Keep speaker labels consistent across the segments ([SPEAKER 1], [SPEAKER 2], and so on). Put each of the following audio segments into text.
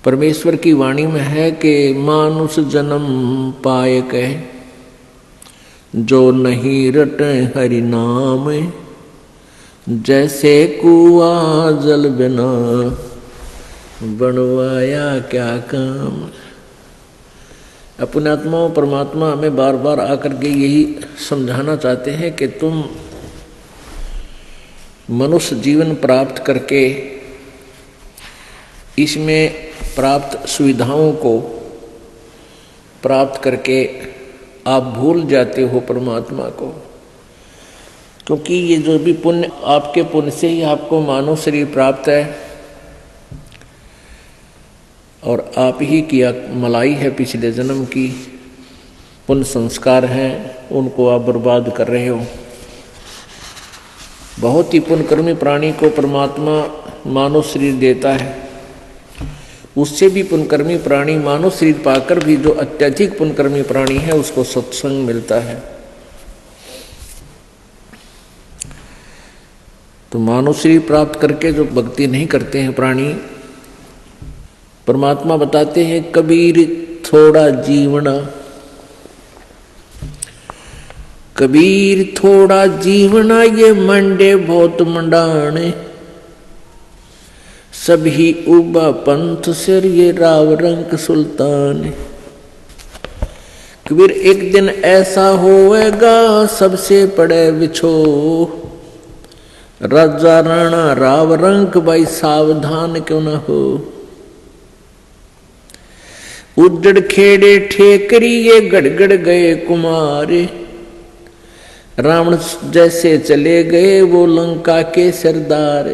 [SPEAKER 1] परमेश्वर की वाणी में है कि मानुष जन्म पाए कहे, जो नहीं रटे हरि नाम, जैसे कुआ जल बिना बनवाया क्या काम। अपने आत्माओं परमात्मा हमें बार बार आकर के यही समझाना चाहते हैं कि तुम मनुष्य जीवन प्राप्त करके इसमें प्राप्त सुविधाओं को प्राप्त करके आप भूल जाते हो परमात्मा को, क्योंकि ये जो भी पुण्य, आपके पुण्य से ही आपको मानव शरीर प्राप्त है और आप ही की मलाई है पिछले जन्म की, पुण्य संस्कार हैं, उनको आप बर्बाद कर रहे हो। बहुत ही पुण्यकर्मी प्राणी को परमात्मा मानव शरीर देता है, उससे भी पुण्यकर्मी प्राणी मानव शरीर पाकर भी जो अत्यधिक पुण्यकर्मी प्राणी है उसको सत्संग मिलता है। तो मानव शरीर प्राप्त करके जो भक्ति नहीं करते हैं प्राणी, परमात्मा बताते हैं कबीर थोड़ा जीवना, कबीर थोड़ा जीवना ये मंडे बहुत मंडाने, सभी उबा पंथ सिर ये राव रंग सुल्तान। कबीर एक दिन ऐसा होएगा सबसे पड़े बिछो, राजा राणा राव रंग भाई सावधान क्यों न हो। उजड़ खेड़े ठेकरी ये गड़गड़ गए कुमारे, रावण जैसे चले गए वो लंका के सरदार।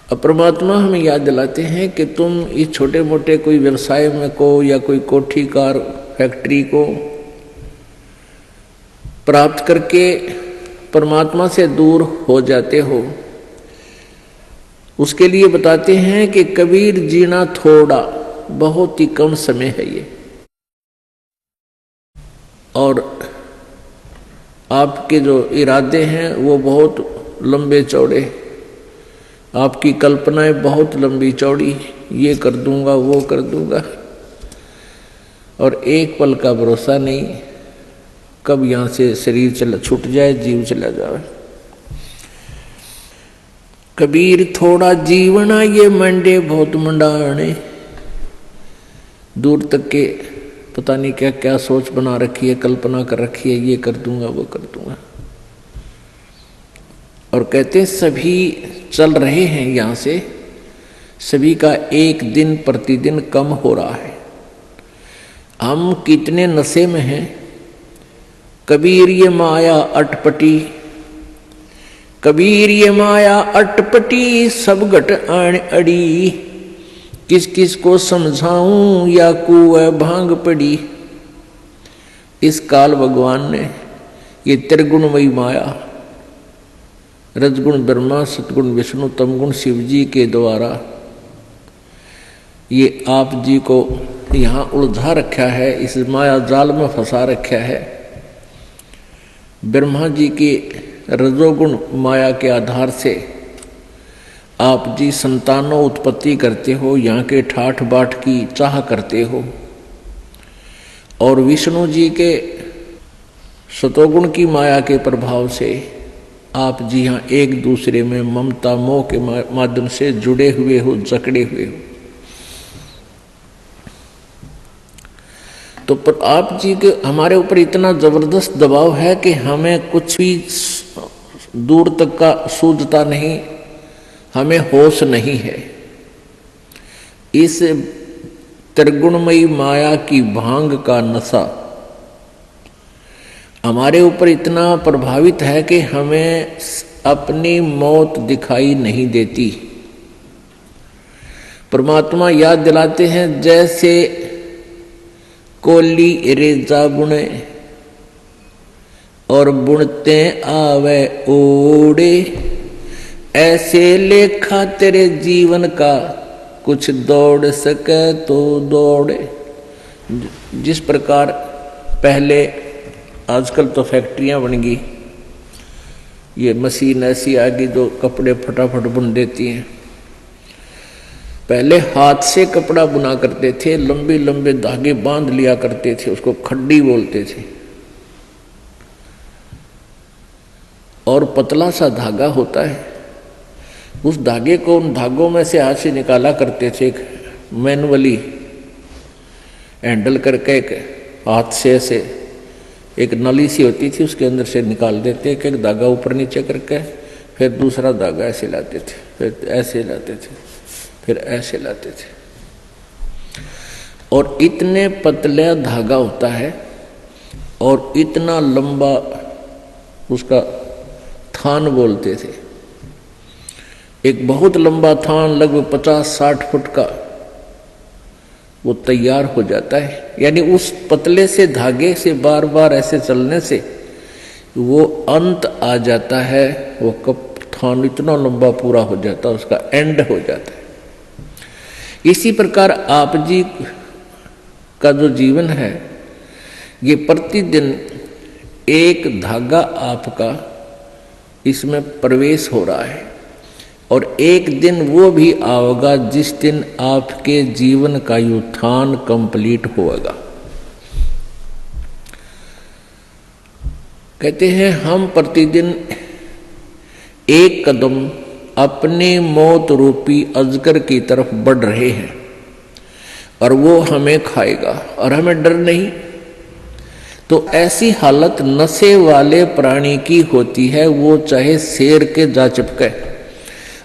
[SPEAKER 1] अब परमात्मा हमें याद दिलाते हैं कि तुम इस छोटे मोटे कोई व्यवसाय में को या कोई कोठी कार फैक्ट्री को प्राप्त करके परमात्मा से दूर हो जाते हो। उसके लिए बताते हैं कि कबीर जीना थोड़ा, बहुत ही कम समय है ये, और आपके जो इरादे हैं वो बहुत लंबे चौड़े, आपकी कल्पनाएं बहुत लंबी चौड़ी, ये कर दूंगा वो कर दूंगा, और एक पल का भरोसा नहीं, कब यहाँ से शरीर छूट जाए, जीव चला जाए। कबीर थोड़ा जीवना ये मंडे बहुत मंडाने, दूर तक के पता नहीं क्या क्या सोच बना रखी है, कल्पना कर रखी है, ये कर दूंगा वो कर दूंगा, और कहते हैं सभी चल रहे हैं यहाँ से, सभी का एक दिन प्रतिदिन कम हो रहा है। हम कितने नशे में हैं। कबीर ये माया अटपटी, कबीर ये माया अटपटी, सब घट आण अड़ी, किस किस को समझाऊं या कुएं भांग पड़ी। इस काल भगवान ने ये त्रिगुणमयी माया, रजगुण ब्रह्मा, सतगुण विष्णु, तमगुण शिव जी के द्वारा ये आप जी को यहाँ उलझा रखा है, इस माया जाल में फंसा रखा है। ब्रह्मा जी के रजोगुण माया के आधार से आप जी संतानों उत्पत्ति करते हो, यहाँ के ठाठ बाट की चाह करते हो, और विष्णु जी के सतोगुण की माया के प्रभाव से आप जी यहाँ एक दूसरे में ममता मोह के माध्यम से जुड़े हुए हो, जकड़े हुए हो। तो पर आप जी के हमारे ऊपर इतना जबरदस्त दबाव है कि हमें कुछ भी दूर तक का सूझता नहीं, हमें होश नहीं है। इस त्रिगुणमयी माया की भांग का नशा हमारे ऊपर इतना प्रभावित है कि हमें अपनी मौत दिखाई नहीं देती। परमात्मा याद दिलाते हैं जैसे कोली रेजा बुने और बुनते आवे ओड़े, ऐसे लेखा तेरे जीवन का कुछ दौड़ सके तो दौड़े। जिस प्रकार पहले, आजकल तो फैक्ट्रियां बन गई, ये मशीन ऐसी आ गई जो कपड़े फटाफट बुन देती हैं, पहले हाथ से कपड़ा बुना करते थे, लंबे लंबे धागे बांध लिया करते थे, उसको खड्डी बोलते थे। और पतला सा धागा होता है, उस धागे को उन धागों में से हाथ से निकाला करते थे, एक मैनुअली हैंडल करके एक हाथ से ऐसे एक नली सी होती थी, उसके अंदर से निकाल देते, एक धागा ऊपर नीचे करके, फिर दूसरा धागा ऐसे लाते थे, फिर ऐसे लाते थे, फिर ऐसे लाते थे। और इतने पतला धागा होता है और इतना लंबा उसका थान बोलते थे। एक बहुत लंबा थान लगभग 50-60 फुट का वो तैयार हो जाता है। यानी उस पतले से धागे से बार बार ऐसे चलने से वो अंत आ जाता है, वो कप थान इतना लंबा पूरा हो जाता है, उसका एंड हो जाता है। इसी प्रकार आप जी का जो जीवन है, ये प्रतिदिन एक धागा आपका इसमें प्रवेश हो रहा है, और एक दिन वो भी आएगा जिस दिन आपके जीवन का उत्थान कंप्लीट होगा। कहते हैं हम प्रतिदिन एक कदम अपने मौत रूपी अजगर की तरफ बढ़ रहे हैं, और वो हमें खाएगा और हमें डर नहीं। तो ऐसी हालत नशे वाले प्राणी की होती है, वो चाहे शेर के जा चिपके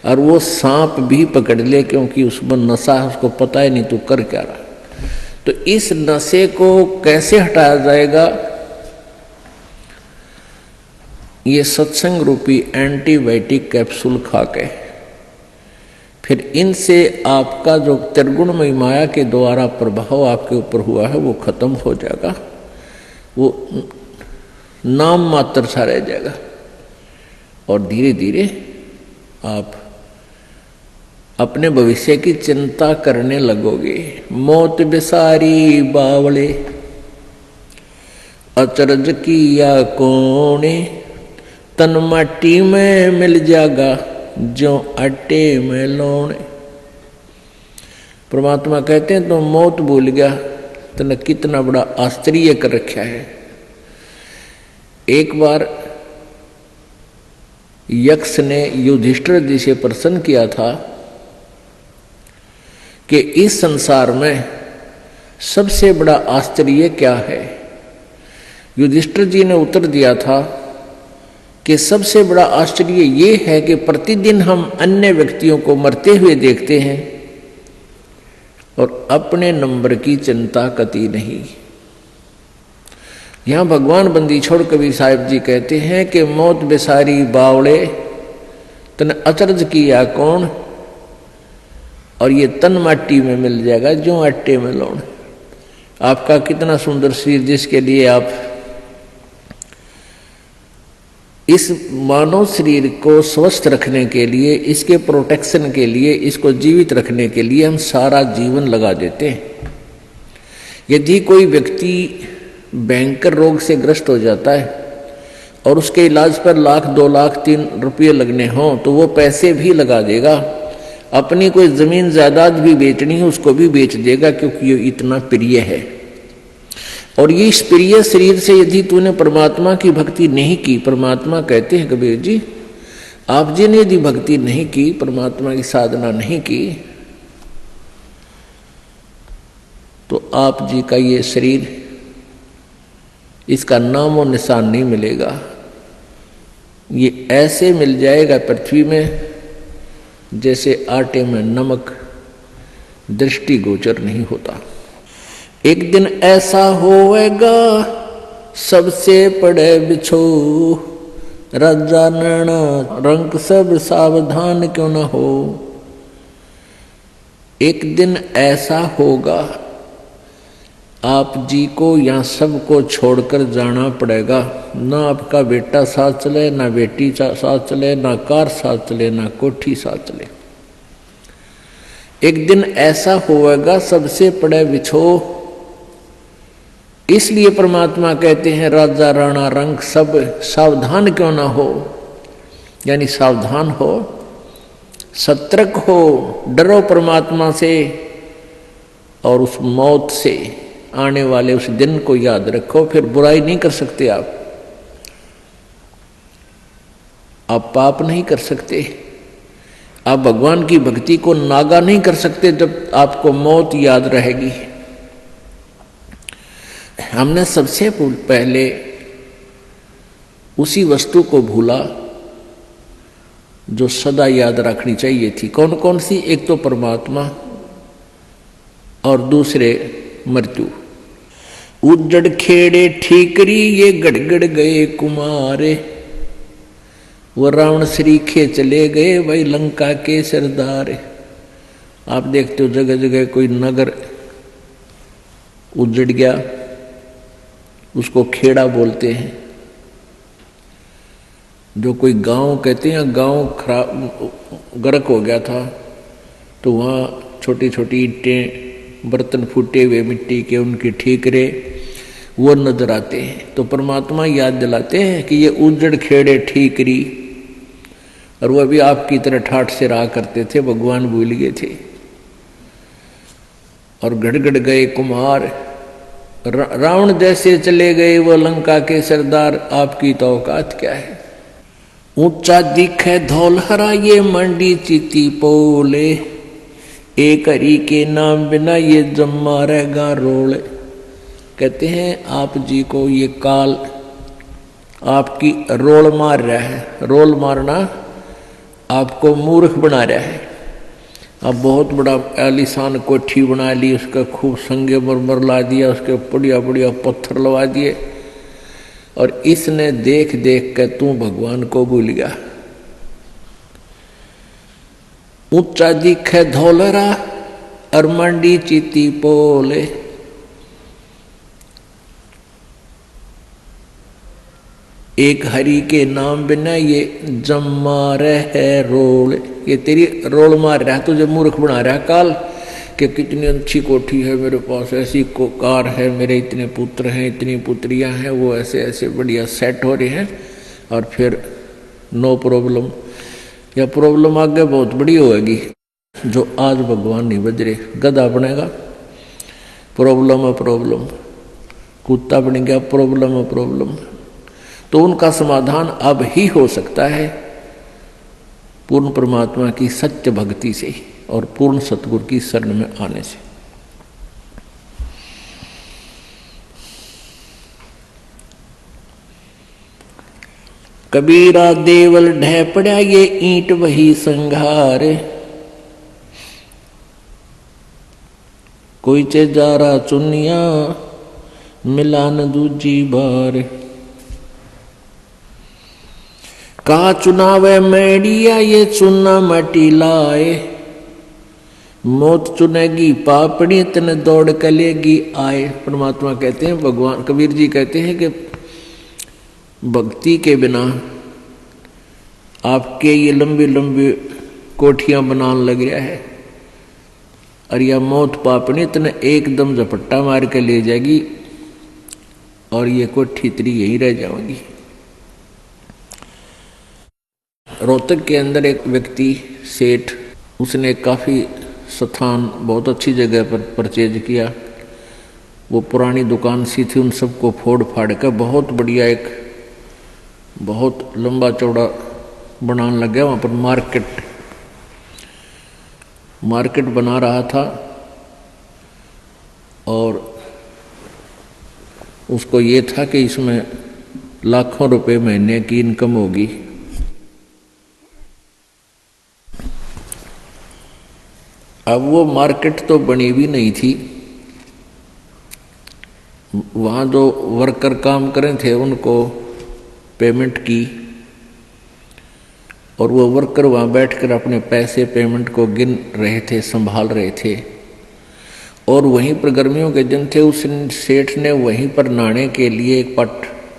[SPEAKER 1] और वो सांप भी पकड़ ले, क्योंकि उसमें नशा है, उसको पता ही नहीं तू कर क्या रहा। तो इस नशे को कैसे हटाया जाएगा? ये सत्संग रूपी एंटीबायोटिक कैप्सूल खा के, फिर इनसे आपका जो त्रिगुणमयी माया के द्वारा प्रभाव आपके ऊपर हुआ है वो खत्म हो जाएगा, वो नाम मात्र सा रह जाएगा, और धीरे धीरे आप अपने भविष्य की चिंता करने लगोगे। मौत बिसारी बावले अचरज किया कोने, तन माटी में मिल जाएगा जो आटे में लौने। परमात्मा कहते हैं तो मौत भूल गया, तने कितना बड़ा आश्चर्य कर रखा है। एक बार यक्ष ने युधिष्ठिर जी से प्रश्न किया था कि इस संसार में सबसे बड़ा आश्चर्य क्या है? युधिष्ठिर जी ने उत्तर दिया था कि सबसे बड़ा आश्चर्य ये है कि प्रतिदिन हम अन्य व्यक्तियों को मरते हुए देखते हैं और अपने नंबर की चिंता कती नहीं। यहां भगवान बंदी छोड़ कबीर साहिब जी कहते हैं कि मौत बेसारी बावड़े तन अचरज किया कौन, और ये तन माटी में मिल जाएगा जो आटे में लौण। आपका कितना सुंदर शरीर, जिसके लिए आप इस मानव शरीर को स्वस्थ रखने के लिए, इसके प्रोटेक्शन के लिए, इसको जीवित रखने के लिए हम सारा जीवन लगा देते हैं। यदि कोई व्यक्ति भयंकर रोग से ग्रस्त हो जाता है और उसके इलाज पर 1 लाख 2 लाख 3 रुपये लगने हों तो वो पैसे भी लगा देगा। अपनी कोई जमीन जायदाद भी बेचनी है उसको भी बेच देगा, क्योंकि ये इतना प्रिय है। और ये इस प्रिय शरीर से यदि तूने परमात्मा की भक्ति नहीं की, परमात्मा कहते हैं कबीर जी, आप जी ने यदि भक्ति नहीं की, परमात्मा की साधना नहीं की, तो आप जी का ये शरीर, इसका नाम और निशान नहीं मिलेगा। ये ऐसे मिल जाएगा पृथ्वी में जैसे आटे में नमक, दृष्टिगोचर नहीं होता। एक दिन ऐसा होएगा सबसे पड़े बिछो, राजा नैना रंग सब सावधान क्यों न हो। एक दिन ऐसा होगा आप जी को यहाँ सबको छोड़कर जाना पड़ेगा। ना आपका बेटा साथ चले, ना बेटी साथ चले, ना कार साथ चले, ना कोठी साथ चले। एक दिन ऐसा होगा सबसे पड़े बिछो। इसलिए परमात्मा कहते हैं राजा राणा रंग सब सावधान क्यों ना हो, यानी सावधान हो। सतर्क हो, डरो परमात्मा से, और उस मौत से आने वाले उस दिन को याद रखो। फिर बुराई नहीं कर सकते आप पाप नहीं कर सकते, आप भगवान की भक्ति को नागा नहीं कर सकते जब आपको मौत याद रहेगी। हमने सबसे पहले उसी वस्तु को भूला जो सदा याद रखनी चाहिए थी। कौन कौन सी? एक तो परमात्मा और दूसरे मृत्यु। उज्जड़ खेड़े ठीकरी ये गड़गड़ गए कुमारे, वो रावण श्रीखे चले गए वही लंका के सरदार। आप देखते हो जगह जगह कोई नगर उजड़ गया, उसको खेड़ा बोलते हैं। जो कोई गांव कहते हैं, गांव खराब गर्क हो गया था तो वहाँ छोटी छोटी ईंटें, बर्तन फूटे हुए मिट्टी के, उनके ठीकरे वो नजर आते हैं। तो परमात्मा याद दिलाते हैं कि ये उजड़ खेड़े ठीकरी, और वह भी आपकी तरह ठाठ से रहा करते थे, भगवान भूल गए थे। और गड़गड़ गए कुमार, रावण जैसे चले गए वो लंका के सरदार, आपकी तो औकात क्या है। ऊंचा दिखे धौलहरा ये मंडी चीती पोले, एक हरि के नाम बिना ये जम्मा रहेगा रोल। कहते हैं आप जी को ये काल आपकी रोल मार रहा है। रोल मारना आपको मूर्ख बना रहा है। अब बहुत बड़ा आलीशान कोठी बना ली, उसका खूब संगे मरमर ला दिया, उसके बढ़िया बढ़िया पत्थर लगा दिए, और इसने देख देख कर तू भगवान को भूल गया। ऊंचा दिखे धौलरा और मंडी चीती पोले, एक हरि के नाम बिना ये जम्मा रहे रोल। ये तेरी रोल मार रहा है, तुझे मूर्ख बना रहा है काल कि कितनी अच्छी कोठी है मेरे पास, ऐसी कार है, मेरे इतने पुत्र हैं, इतनी पुत्रियां हैं, वो ऐसे ऐसे बढ़िया सेट हो रहे हैं, और फिर नो प्रॉब्लम, या प्रॉब्लम आगे बहुत बड़ी होगी। जो आज भगवान नहीं बज रहे, गधा बनेगा प्रॉब्लम है प्रॉब्लम, कुत्ता बन गया प्रॉब्लम है प्रॉब्लम। तो उनका समाधान अब ही हो सकता है पूर्ण परमात्मा की सत्य भक्ति से और पूर्ण सतगुरु की शरण में आने से। कबीरा देवल ढह पड़ा ये ईंट वही संघार, कोई चे जा रहा चुनिया मिला न दूजी बार। का चुनावे मैडिया ये चुना मटी लाए, मौत चुनेगी पापड़ी तन दौड़ कलेगी आए। परमात्मा कहते हैं, भगवान कबीर जी कहते हैं कि भक्ति के बिना आपके ये लंबी लंबी कोठियां बनाने लग रहा है, और यह मौत पापड़ी तन एकदम झपट्टा मार के ले जाएगी, और ये कोठी तेरी यही रह जाएगी। रोहतक के अंदर एक व्यक्ति सेठ, उसने काफ़ी स्थान बहुत अच्छी जगह पर परचेज किया। वो पुरानी दुकान सी थी, उन सबको फोड़ फाड़ कर बहुत बढ़िया एक बहुत लंबा चौड़ा बनाने लग गया। वहाँ पर मार्केट बना रहा था, और उसको ये था कि इसमें लाखों रुपए महीने की इनकम होगी। अब वो मार्केट तो बनी भी नहीं थी, वहाँ जो वर्कर काम करे थे उनको पेमेंट की, और वो वर्कर वहाँ बैठकर अपने पैसे पेमेंट को गिन रहे थे, संभाल रहे थे। और वहीं पर गर्मियों के दिन थे, उस सेठ ने वहीं पर नहाने के लिए एक पट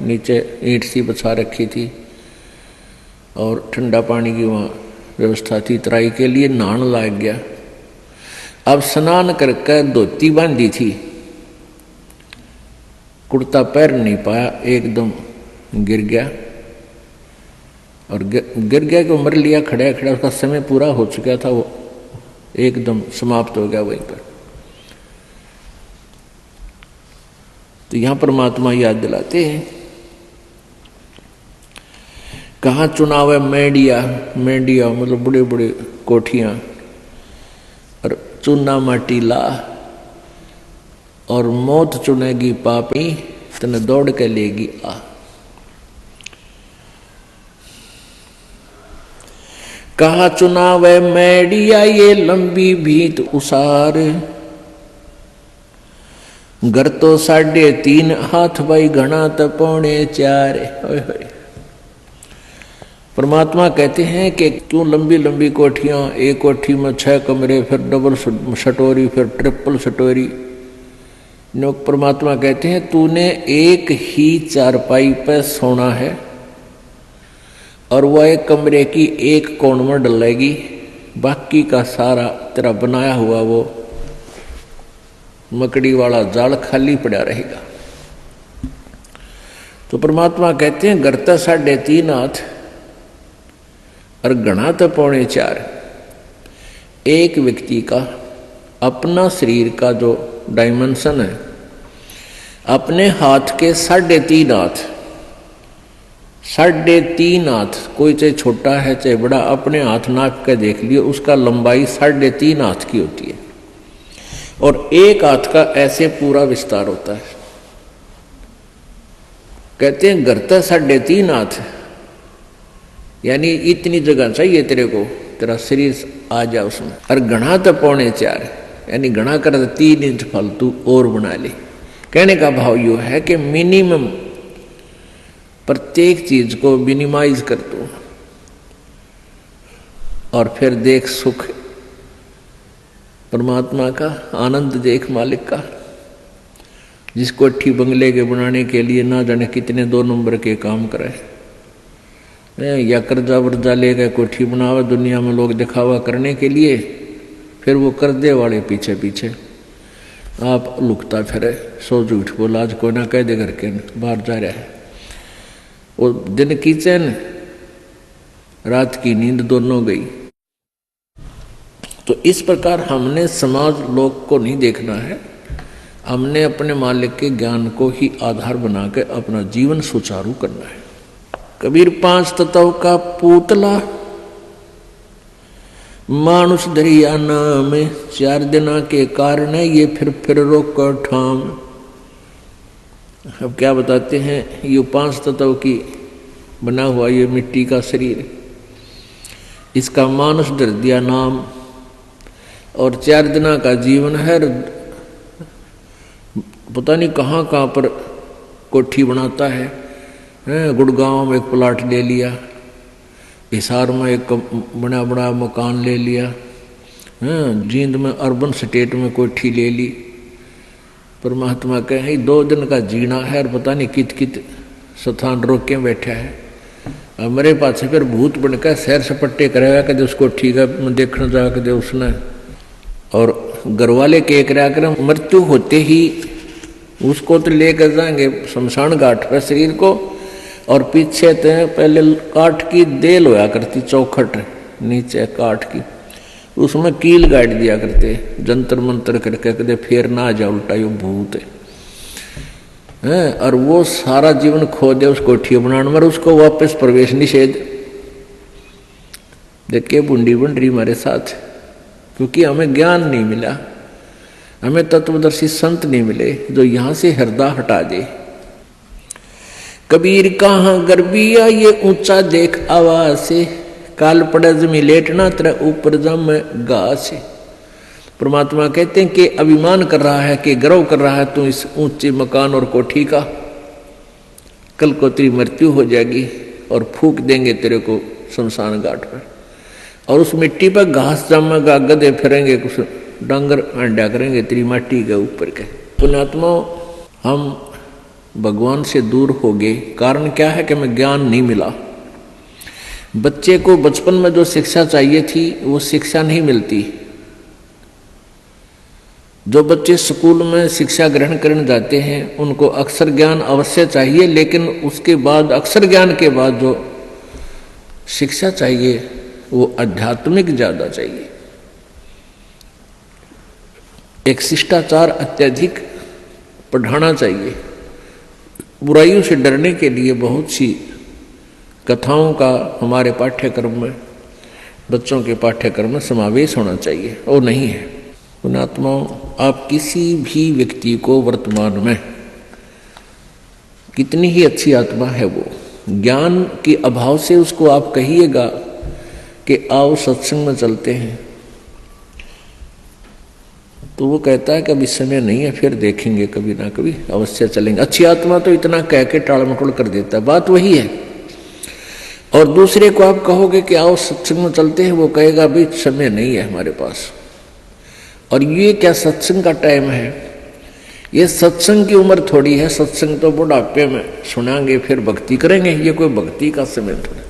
[SPEAKER 1] नीचे ईंट सी बिछा रखी थी, और ठंडा पानी की वहाँ व्यवस्था थी। तराई के लिए नहाने लग गया। अब स्नान करके धोती बांधी थी, कुर्ता पैर नहीं पाया, एकदम गिर गया। और गिर गया कि मर लिया, खड़ा खड़ा, उसका समय पूरा हो चुका था, वो एकदम समाप्त हो गया वहीं पर। तो यहां परमात्मा याद दिलाते हैं, कहाँ चुनाव है मेंढिया, मेंढिया मतलब बड़े बड़े कोठियां, और चूना माटी ला, और मौत चुनेगी पापी, तने दौड़ के लेगी आ। कहा चुनाव है मेंढिया ये लंबी भीत उसार, घर तो 3.5 हाथ भाई घना तो 4.25। परमात्मा कहते हैं कि क्यों लंबी लंबी कोठियां, एक कोठी में 6 कमरे, फिर डबल सटोरी, फिर ट्रिपल सटोरी। परमात्मा कहते हैं तूने एक ही चारपाई पे सोना है, और वह एक कमरे की एक कोण में डलेगी, बाकी का सारा तेरा बनाया हुआ वो मकड़ी वाला जाल खाली पड़ा रहेगा। तो परमात्मा कहते हैं घर तो 3.5 हाथ और घना तो 4.25। एक व्यक्ति का अपना शरीर का जो डायमेंशन है, अपने हाथ के 3.5 हाथ, 3.5 हाथ, कोई चाहे छोटा है चाहे बड़ा, अपने हाथ नाप के देख लियो, उसका लंबाई 3.5 हाथ की होती है, और एक हाथ का ऐसे पूरा विस्तार होता है। कहते हैं घर तो 3.5 हाथ, यानी इतनी जगह चाहिए तेरे को, तेरा शरीर आ जा उसमें, और घना तो 4.25, यानी घना कर 3 इंच फालतू और बना ले। कहने का भाव यो है कि मिनिमम प्रत्येक चीज को मिनिमाइज कर दो, और फिर देख सुख परमात्मा का, आनंद देख मालिक का। जिस कोठी बंगले के बनाने के लिए ना जाने कितने 2 नंबर के काम करे, या कर्जा वर्जा लेकर कोठी बनावा दुनिया में लोग दिखावा करने के लिए, फिर वो कर्जे वाले पीछे पीछे आप लुकता फिरे, सो झूठ बोला, आज कोई ना कह दे करके बाहर जा रहा है। वो दिन की चैन रात की नींद दोनों गई। तो इस प्रकार हमने समाज लोक को नहीं देखना है, हमने अपने मालिक के ज्ञान को ही आधार बना के अपना जीवन सुचारू करना है। कबीर 5 तत्व का पूतला, मानुष दरिया नाम, 4 दिना के कारण ये फिर रोक ठाम। अब क्या बताते हैं, ये 5 तत्व की बना हुआ ये मिट्टी का शरीर, इसका मानुष दर दिया नाम, और 4 दिना का जीवन है। पता नहीं कहाँ कहाँ पर कोठी बनाता है, गुड़गांव में एक प्लाट ले लिया, हिसार में एक बड़ा बड़ा मकान ले लिया, जींद में अर्बन स्टेट में कोठी ले ली। परमात्मा कहे 2 दिन का जीना है, और पता नहीं कित कित स्थान रोक के बैठा है। अब मेरे पास फिर भूत बनकर सैर सपट्टे कराया कदे उसको ठीक है देखने जा कदे उसने, और घर वाले के कर मृत्यु होते ही उसको तो लेकर जाएंगे शमशान घाट पर शरीर को, और पीछे तो पहले काठ की देल होया करती, चौखट नीचे काठ की, उसमें कील गाड़ दिया करते, जंतर मंतर करके कदे फेर ना आ जा उल्टा यो भूत है। और वो सारा जीवन खो दे उस कोठी बनाने में, उसको वापस प्रवेश निषेध। देखिए बूंदी बन रही हमारे साथ, क्योंकि हमें ज्ञान नहीं मिला, हमें तत्वदर्शी संत नहीं मिले जो यहां से हृदय हटा दे। कबीर कहाँ गर्बिया ये ऊंचा देख आवाज से, काल पड़ा जमी लेटना तेरा ऊपर जम घास। परमात्मा कहते हैं कि अभिमान कर रहा है, कि गर्व कर रहा है तू इस ऊंचे मकान और कोठी का, कल को तेरी मृत्यु हो जाएगी और फूंक देंगे तेरे को शमशान घाट पर, और उस मिट्टी पर घास जमेगा, गधे फिरेंगे, कुछ डांगर अंडा करेंगे तेरी माटी के ऊपर के। पुण्यात्मा हम भगवान से दूर हो गए, कारण क्या है कि हमें ज्ञान नहीं मिला। बच्चे को बचपन में जो शिक्षा चाहिए थी वो शिक्षा नहीं मिलती। जो बच्चे स्कूल में शिक्षा ग्रहण करने जाते हैं उनको अक्षर ज्ञान अवश्य चाहिए, लेकिन उसके बाद अक्षर ज्ञान के बाद जो शिक्षा चाहिए वो आध्यात्मिक ज़्यादा चाहिए। एक शिष्टाचार अत्यधिक पढ़ाना चाहिए। बुराइयों से डरने के लिए बहुत सी कथाओं का हमारे पाठ्यक्रम में, बच्चों के पाठ्यक्रम में समावेश होना चाहिए, और नहीं है। पुण्यात्माओं, आप किसी भी व्यक्ति को वर्तमान में कितनी ही अच्छी आत्मा है वो, ज्ञान के अभाव से उसको आप कहिएगा कि आओ सत्संग में चलते हैं, तो वो कहता है कि अभी समय नहीं है, फिर देखेंगे, कभी ना कभी अवश्य चलेंगे। अच्छी आत्मा तो इतना कह के टाल मटोल कर देता है, बात वही है। और दूसरे को आप कहोगे कि आओ सत्संग में चलते हैं, वो कहेगा अभी समय नहीं है हमारे पास। और ये क्या सत्संग का टाइम है? ये सत्संग की उम्र थोड़ी है। सत्संग तो बुढ़ापे में सुनाएंगे, फिर भक्ति करेंगे। ये कोई भक्ति का समय थोड़ा।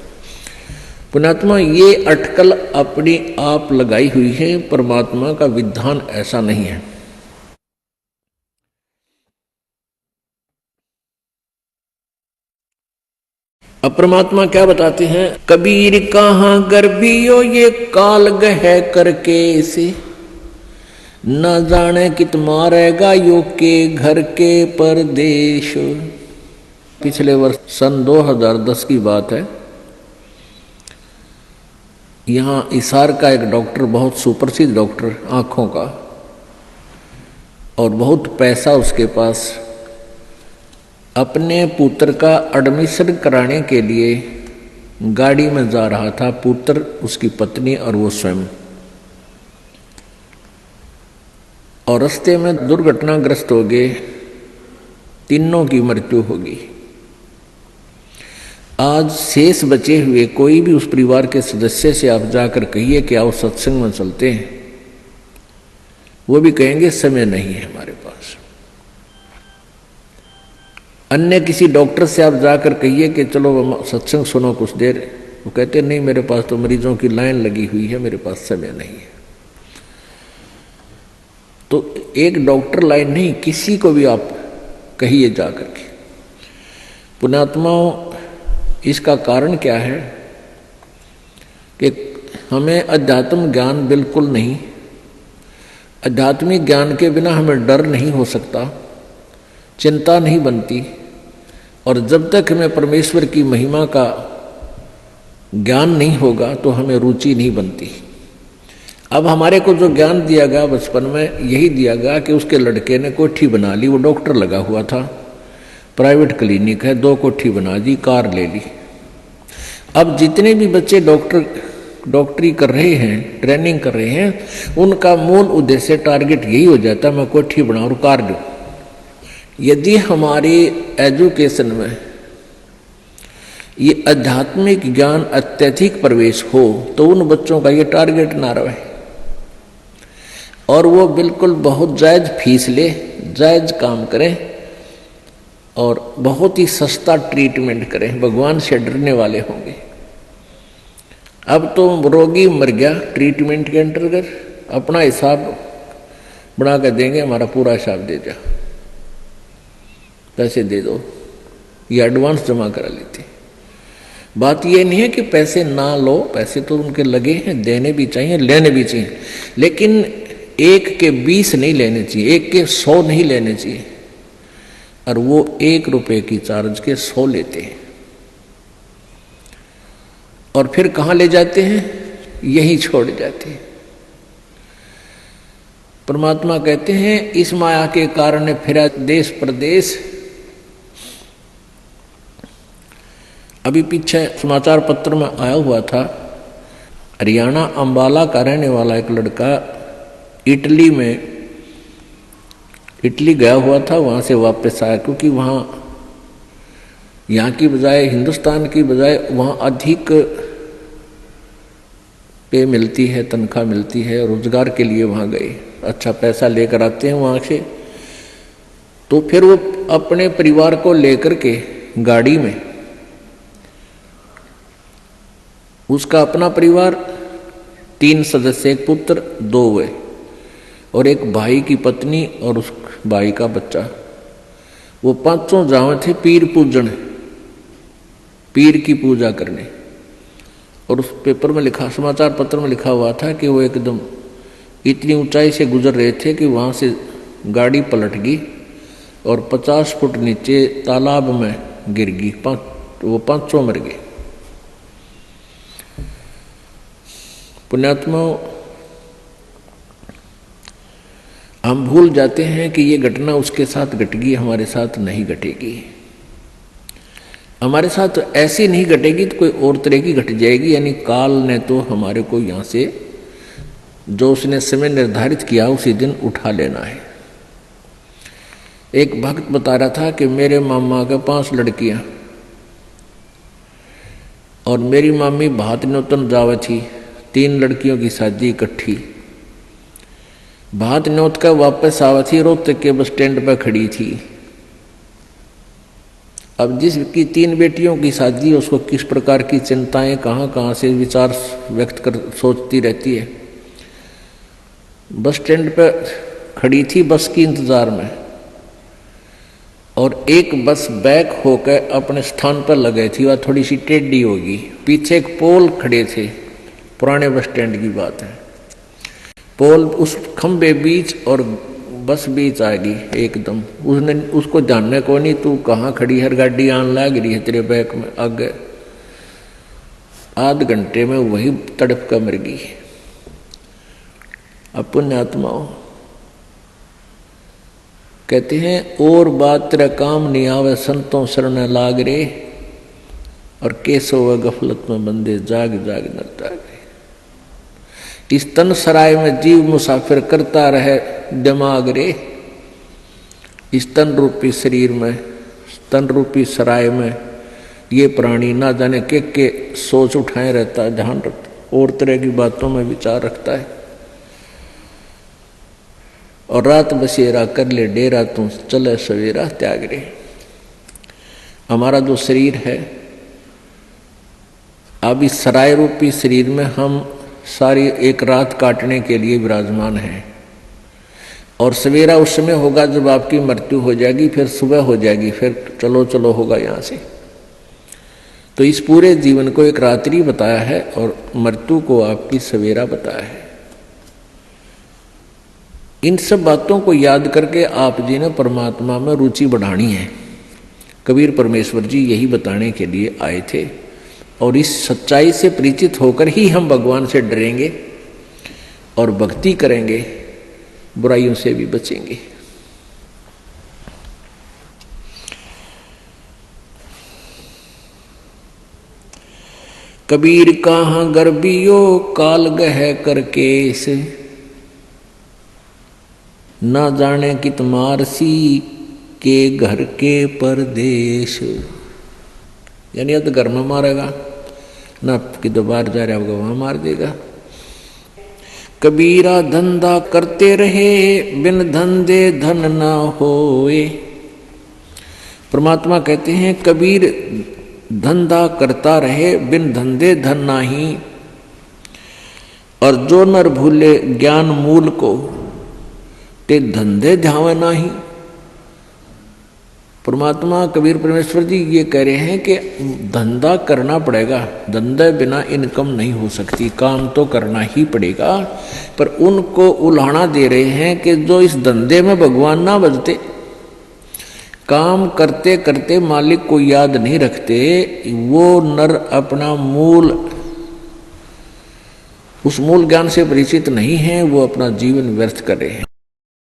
[SPEAKER 1] पुण्यात्मा, ये अटकल अपनी आप लगाई हुई है, परमात्मा का विधान ऐसा नहीं है। अब परमात्मा क्या बताते हैं? कबीर कहाँ गर्भियो ये काल गह करके से, न जाने कित मारेगा यो के घर के परदेश। पिछले वर्ष सन 2010 की बात है। यहाँ इसार का एक डॉक्टर, बहुत सुप्रसिद्ध डॉक्टर आँखों का, और बहुत पैसा उसके पास, अपने पुत्र का एडमिशन कराने के लिए गाड़ी में जा रहा था। पुत्र, उसकी पत्नी और वो स्वयं। और रास्ते में दुर्घटनाग्रस्त हो गए, तीनों की मृत्यु होगी। आज शेष बचे हुए कोई भी उस परिवार के सदस्य से आप जाकर कहिए कि आओ सत्संग में चलते हैं, वो भी कहेंगे समय नहीं है हमारे पास। अन्य किसी डॉक्टर से आप जाकर कहिए कि चलो सत्संग सुनो कुछ देर, वो कहते नहीं, मेरे पास तो मरीजों की लाइन लगी हुई है, मेरे पास समय नहीं है। तो एक डॉक्टर लाइन नहीं, किसी को भी आप कहिए जाकर के। पुण्यात्माओं, इसका कारण क्या है कि हमें अध्यात्म ज्ञान बिल्कुल नहीं। आध्यात्मिक ज्ञान के बिना हमें डर नहीं हो सकता, चिंता नहीं बनती, और जब तक हमें परमेश्वर की महिमा का ज्ञान नहीं होगा तो हमें रुचि नहीं बनती। अब हमारे को जो ज्ञान दिया गया बचपन में, यही दिया गया कि उसके लड़के ने कोठी बना ली, वो डॉक्टर लगा हुआ था, प्राइवेट क्लिनिक है, 2 कोठी बना दी, कार ले ली। अब जितने भी बच्चे डॉक्टरी कर रहे हैं, ट्रेनिंग कर रहे हैं, उनका मूल उद्देश्य, टारगेट यही हो जाता है, मैं कोठी बनाऊं और कार लूं। यदि हमारी एजुकेशन में ये आध्यात्मिक ज्ञान अत्यधिक प्रवेश हो तो उन बच्चों का ये टारगेट ना रहे, और वो बिल्कुल बहुत जायज फीस ले, जायज काम करें, और बहुत ही सस्ता ट्रीटमेंट करें, भगवान से डरने वाले होंगे। अब तो रोगी मर गया, ट्रीटमेंट के अंतर्गत अपना हिसाब बना कर देंगे, हमारा पूरा हिसाब दे जा, पैसे दे दो, ये एडवांस जमा करा लेते। बात ये नहीं है कि पैसे ना लो, पैसे तो उनके लगे हैं, देने भी चाहिए, लेने भी चाहिए, लेकिन 1 के 20 नहीं लेने चाहिए, 1 के 100 नहीं लेने चाहिए। और वो 1 रुपए की चार्ज के 100 लेते हैं, और फिर कहाँ ले जाते हैं? यही छोड़ जाते हैं। परमात्मा कहते हैं इस माया के कारण फिरा देश प्रदेश। अभी पीछे समाचार पत्र में आया हुआ था, हरियाणा अंबाला का रहने वाला एक लड़का इटली गया हुआ था, वहाँ से वापस आया, क्योंकि वहाँ यहाँ की बजाय, हिंदुस्तान की बजाय वहाँ अधिक पे मिलती है, तनख्वाह मिलती है, रोजगार के लिए वहाँ गए, अच्छा पैसा लेकर आते हैं वहाँ से। तो फिर वो अपने परिवार को लेकर के गाड़ी में, उसका अपना परिवार 3 सदस्य, एक पुत्र 2 हुए, और एक भाई की पत्नी और उस भाई का बच्चा, वो 5 जावे थे पीर पूजन, पीर की पूजा करने। और उस पेपर में लिखा, समाचार पत्र में लिखा हुआ था कि वो एकदम इतनी ऊंचाई से गुजर रहे थे कि वहाँ से गाड़ी पलट गई और 50 फुट नीचे तालाब में गिर गई। वो 500 मर गए। पुण्यात्मा, हम भूल जाते हैं कि ये घटना उसके साथ घट गई, हमारे साथ नहीं घटेगी। हमारे साथ ऐसी नहीं घटेगी तो कोई और तरह की घट जाएगी। यानी काल ने तो हमारे को यहाँ से जो उसने समय निर्धारित किया उसी दिन उठा लेना है। एक भक्त बता रहा था कि मेरे मामा के 5 लड़कियां और मेरी मामी भात न्योतन जावे थी, 3 लड़कियों की शादी इकट्ठी। भात न्योत का वापस आवा थी, रोहतक के बस स्टैंड पर खड़ी थी। अब जिसकी 3 बेटियों की शादी, उसको किस प्रकार की चिंताएं कहाँ से विचार व्यक्त कर सोचती रहती है। बस स्टैंड पर खड़ी थी बस की इंतजार में, और एक बस बैक होकर अपने स्थान पर लगे थी, वह थोड़ी सी टेढ़ी होगी। पीछे एक पोल खड़े थे, पुराने बस स्टैंड की बात है। पोल उस खंबे बीच और बस बीच आ गई एकदम। उसने उसको जानने को नहीं, तू कहाँ खड़ी है, गाड़ी आन लग रही है तेरे बैक में, आगे। आध घंटे में वही तड़प कर मर गई। अपन आत्माओं कहते हैं, और बात तेरा काम नहीं आवे, संतों शरण लाग रे, और केसो व गफलत में बंदे जाग जाग न जागे। इस तन सराय में जीव मुसाफिर करता रहे दिमाग रे। इस तन रूपी शरीर में, तन रूपी सराय में ये प्राणी ना जाने के सोच उठाए रहता है, ध्यान रखता, और तरह की बातों में विचार रखता है। और रात बसेरा कर ले डेरा, तू चले सवेरा त्याग रे। हमारा जो शरीर है, अब इस सराय रूपी शरीर में हम सारी एक रात काटने के लिए विराजमान हैं, और सवेरा उस समय होगा जब आपकी मृत्यु हो जाएगी, फिर सुबह हो जाएगी, फिर चलो चलो होगा यहाँ से। तो इस पूरे जीवन को एक रात्रि बताया है और मृत्यु को आपकी सवेरा बताया है। इन सब बातों को याद करके आप जी ने परमात्मा में रुचि बढ़ानी है। कबीर परमेश्वर जी यही बताने के लिए आए थे, और इस सच्चाई से परिचित होकर ही हम भगवान से डरेंगे और भक्ति करेंगे, बुराइयों से भी बचेंगे। कबीर कहाँ गर्बियो काल गह करकेस, ना जाने कित मारसी के घर के परदेश। यानी अब तो घर में मारेगा ना, कि दोबारा जा रहा होगा वहां मार देगा। कबीरा धंधा करते रहे, बिन धंधे धन ना होए। परमात्मा कहते हैं कबीर धंधा करता रहे, बिन धंधे धन नाही। और जो नर भूले ज्ञान मूल को, ते धंधे ध्यावे नाही। परमात्मा कबीर परमेश्वर जी ये कह रहे हैं कि धंधा करना पड़ेगा, धंधे बिना इनकम नहीं हो सकती, काम तो करना ही पड़ेगा। पर उनको उल्हाना दे रहे हैं कि जो इस धंधे में भगवान ना बजते, काम करते करते मालिक को याद नहीं रखते, वो नर अपना मूल, उस मूल ज्ञान से परिचित नहीं है, वो अपना जीवन व्यर्थ कर रहे हैं।